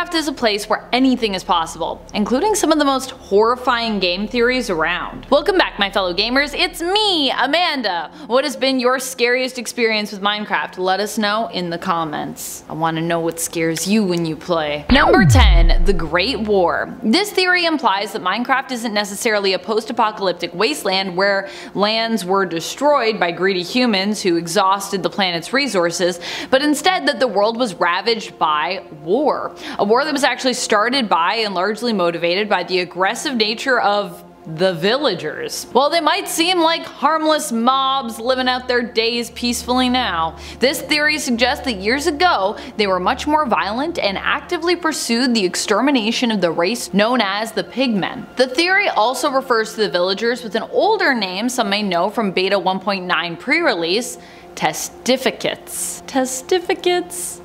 Minecraft is a place where anything is possible, including some of the most horrifying game theories around. Welcome back, my fellow gamers, it's me, Amanda! What has been your scariest experience with Minecraft? Let us know in the comments. I want to know what scares you when you play. Number 10. The Great War. This theory implies that Minecraft isn't necessarily a post-apocalyptic wasteland where lands were destroyed by greedy humans who exhausted the planet's resources, but instead that the world was ravaged by war. A war that was actually started by and largely motivated by the aggressive nature of the villagers. While they might seem like harmless mobs living out their days peacefully now, this theory suggests that years ago they were much more violent and actively pursued the extermination of the race known as the Pigmen. The theory also refers to the villagers with an older name some may know from Beta 1.9 pre-release, Testificates. Testificates?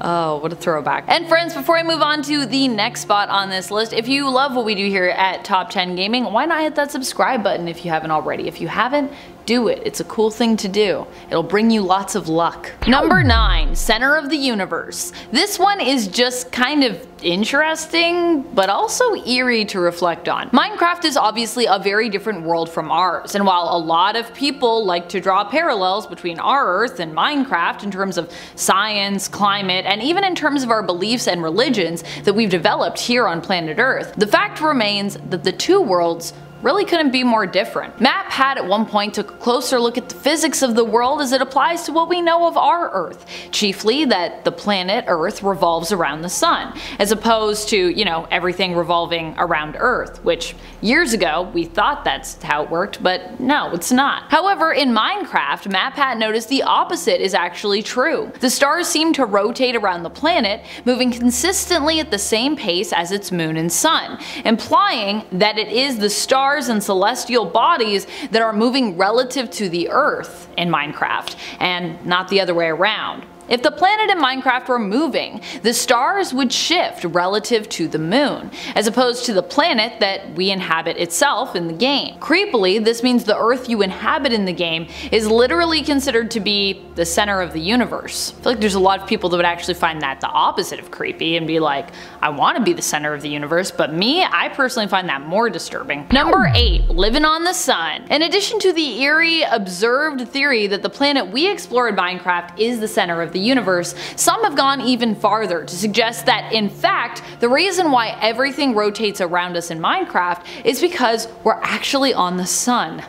Oh, what a throwback. And friends, before I move on to the next spot on this list, if you love what we do here at Top 10 Gaming, why not hit that subscribe button if you haven't already? If you haven't, do it. It's a cool thing to do. It'll bring you lots of luck. Number 9. Center of the Universe. This one is just kind of interesting, but also eerie to reflect on. Minecraft is obviously a very different world from ours, and while a lot of people like to draw parallels between our Earth and Minecraft in terms of science, climate, and even in terms of our beliefs and religions that we've developed here on planet Earth, the fact remains that the two worlds really couldn't be more different. MatPat at one point took a closer look at the physics of the world as it applies to what we know of our Earth, chiefly that the planet Earth revolves around the sun, as opposed to, you know, everything revolving around Earth, which years ago we thought that's how it worked, but no, it's not. However, in Minecraft, MatPat noticed the opposite is actually true. The stars seem to rotate around the planet, moving consistently at the same pace as its moon and sun, implying that it is the stars and celestial bodies that are moving relative to the Earth in Minecraft, and not the other way around. If the planet and Minecraft were moving, the stars would shift relative to the moon, as opposed to the planet that we inhabit itself in the game. Creepily, this means the Earth you inhabit in the game is literally considered to be the center of the universe. I feel like there's a lot of people that would actually find that the opposite of creepy and be like, I want to be the center of the universe, but me, I personally find that more disturbing. Number 8. Living on the sun. In addition to the eerie, observed theory that the planet we explore in Minecraft is the center of the universe, some have gone even farther to suggest that, in fact, the reason why everything rotates around us in Minecraft is because we're actually on the sun.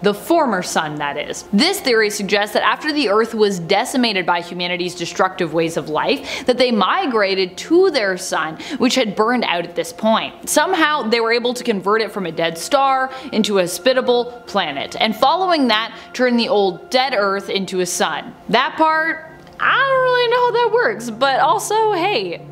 The former sun, that is. This theory suggests that after the Earth was decimated by humanity's destructive ways of life, that they migrated to their sun, which had burned out at this point. Somehow they were able to convert it from a dead star into a hospitable planet, and following that, turn the old dead Earth into a sun. That part, I don't really know how that works, but also, hey,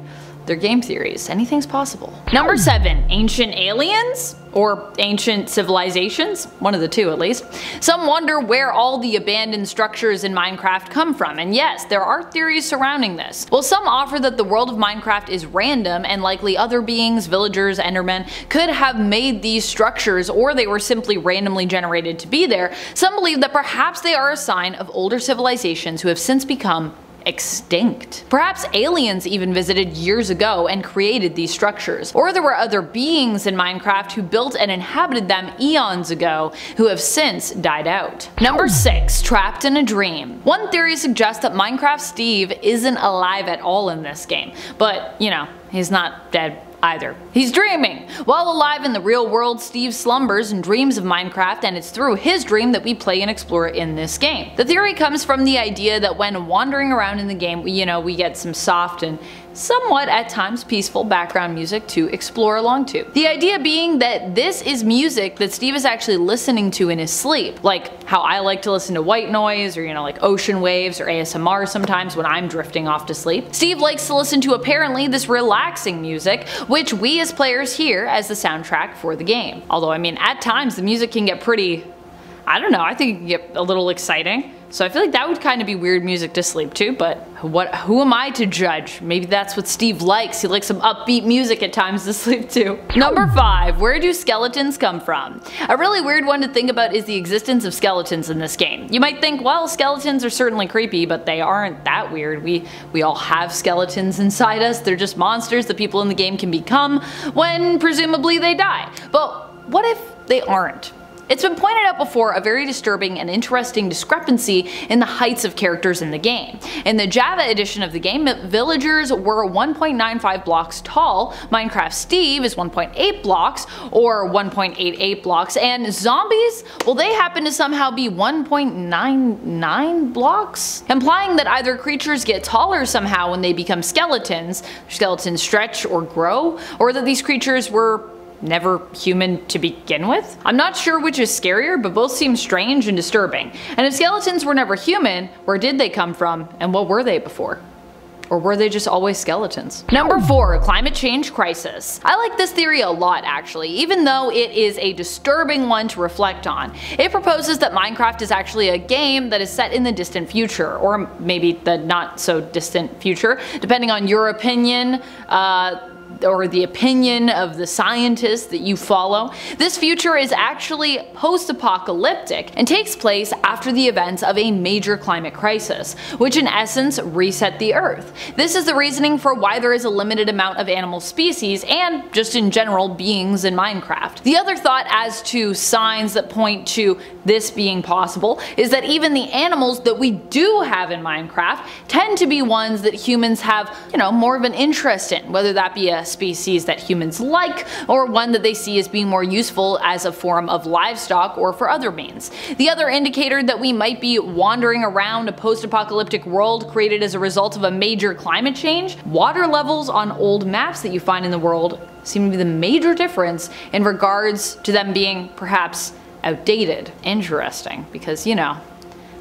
they're game theories. Anything's possible. Number 7. Ancient aliens? Or ancient civilizations? One of the two, at least. Some wonder where all the abandoned structures in Minecraft come from, and yes, there are theories surrounding this. While some offer that the world of Minecraft is random and likely other beings, villagers, endermen, could have made these structures, or they were simply randomly generated to be there, some believe that perhaps they are a sign of older civilizations who have since become extinct. Perhaps aliens even visited years ago and created these structures, or there were other beings in Minecraft who built and inhabited them eons ago who have since died out. Number 6. Trapped in a dream. One theory suggests that Minecraft Steve isn't alive at all in this game, but you know, he's not dead either. He's dreaming! While alive in the real world, Steve slumbers and dreams of Minecraft, and it's through his dream that we play and explore in this game. The theory comes from the idea that when wandering around in the game, we get some soft and somewhat at times peaceful background music to explore along to. The idea being that this is music that Steve is actually listening to in his sleep, like how I like to listen to white noise or like ocean waves or ASMR sometimes when I'm drifting off to sleep. Steve likes to listen to apparently this relaxing music, which we as players hear as the soundtrack for the game. Although I mean, at times the music can get pretty I don't know, I think it can get a little exciting. So I feel like that would kind of be weird music to sleep to, but who am I to judge? Maybe that's what Steve likes. He likes some upbeat music at times to sleep to. Number 5, where do skeletons come from? A really weird one to think about is the existence of skeletons in this game. You might think, well, skeletons are certainly creepy, but they aren't that weird. We all have skeletons inside us. They're just monsters that people in the game can become when presumably they die. But what if they aren't? It's been pointed out before a very disturbing and interesting discrepancy in the heights of characters in the game. In the Java edition of the game, villagers were 1.95 blocks tall, Minecraft Steve is 1.8 blocks, or 1.88 blocks, and zombies, well, they happen to somehow be 1.99 blocks, implying that either creatures get taller somehow when they become skeletons, skeletons stretch or grow, or that these creatures were never human to begin with? I'm not sure which is scarier, but both seem strange and disturbing. And if skeletons were never human, where did they come from, and what were they before? Or were they just always skeletons? Number 4, climate change crisis. I like this theory a lot actually, even though it is a disturbing one to reflect on. It proposes that Minecraft is actually a game that is set in the distant future, or maybe the not so distant future, depending on your opinion, or the opinion of the scientists that you follow. This future is actually post-apocalyptic and takes place after the events of a major climate crisis, which in essence reset the Earth. This is the reasoning for why there is a limited amount of animal species and just in general beings in Minecraft. The other thought as to signs that point to this being possible is that even the animals that we do have in Minecraft tend to be ones that humans have, more of an interest in, whether that be a species that humans like, or one that they see as being more useful as a form of livestock or for other means. The other indicator that we might be wandering around a post-apocalyptic world created as a result of a major climate change, water levels on old maps that you find in the world seem to be the major difference in regards to them being perhaps outdated. Interesting, because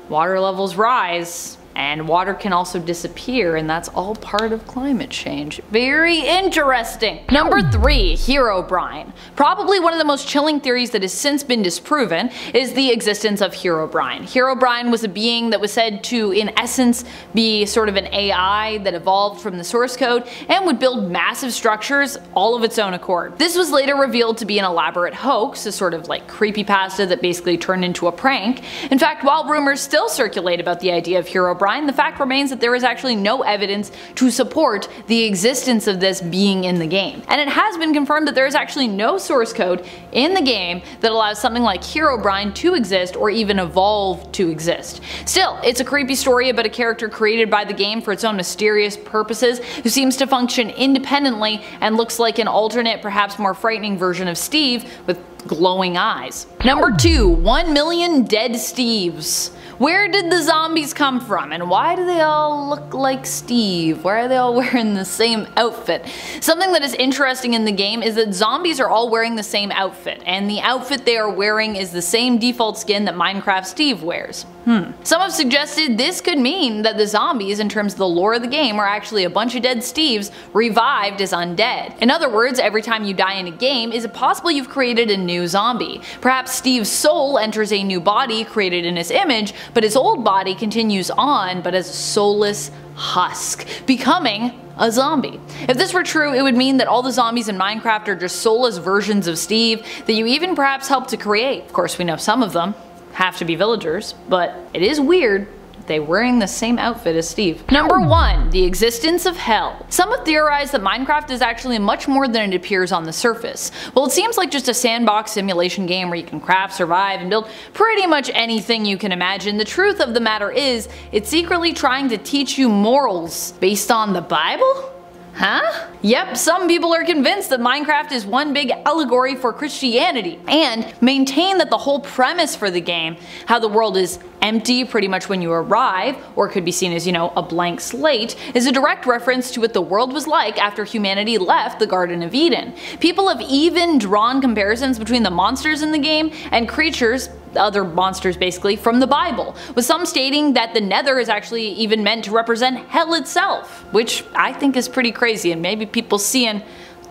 water levels rise, and water can also disappear, and that's all part of climate change. Very interesting. Number 3, Herobrine. Probably one of the most chilling theories that has since been disproven is the existence of Herobrine. Herobrine was a being that was said to, in essence, be sort of an AI that evolved from the source code and would build massive structures all of its own accord. This was later revealed to be an elaborate hoax, a sort of like creepypasta that basically turned into a prank. In fact, while rumors still circulate about the idea of Herobrine, the fact remains that there is actually no evidence to support the existence of this being in the game. And it has been confirmed that there is actually no source code in the game that allows something like Herobrine to exist or even evolve to exist. Still, it's a creepy story about a character created by the game for its own mysterious purposes who seems to function independently and looks like an alternate, perhaps more frightening version of Steve with glowing eyes. Number 2, 1 million dead Steves. Where did the zombies come from, and why do they all look like Steve? Why are they all wearing the same outfit? Something that is interesting in the game is that zombies are all wearing the same outfit, and the outfit they are wearing is the same default skin that Minecraft Steve wears. Some have suggested this could mean that the zombies, in terms of the lore of the game, are actually a bunch of dead Steves revived as undead. In other words, every time you die in a game, is it possible you've created a new zombie? Perhaps Steve's soul enters a new body created in his image, but his old body continues on, but as a soulless husk, becoming a zombie. If this were true, it would mean that all the zombies in Minecraft are just soulless versions of Steve that you even perhaps helped to create. Of course, we know some of them have to be villagers, but it is weird they wearing the same outfit as Steve. Number 1, the existence of hell. Some have theorized that Minecraft is actually much more than it appears on the surface. Well, it seems like just a sandbox simulation game where you can craft, survive, and build pretty much anything you can imagine. The truth of the matter is, it's secretly trying to teach you morals based on the Bible? Huh? Yep, some people are convinced that Minecraft is one big allegory for Christianity, and maintain that the whole premise for the game, how the world is empty pretty much when you arrive, or could be seen as, a blank slate, is a direct reference to what the world was like after humanity left the Garden of Eden. People have even drawn comparisons between the monsters in the game and creatures, other monsters basically, from the Bible, with some stating that the Nether is actually even meant to represent hell itself, which I think is pretty crazy, and maybe people seeing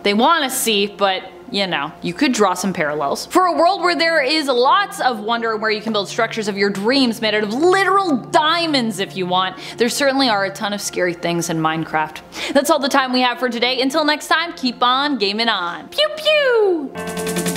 they want to see, but you know, you could draw some parallels. For a world where there is lots of wonder and where you can build structures of your dreams made out of literal diamonds if you want, there certainly are a ton of scary things in Minecraft. That's all the time we have for today. Until next time, keep on gaming on. Pew pew!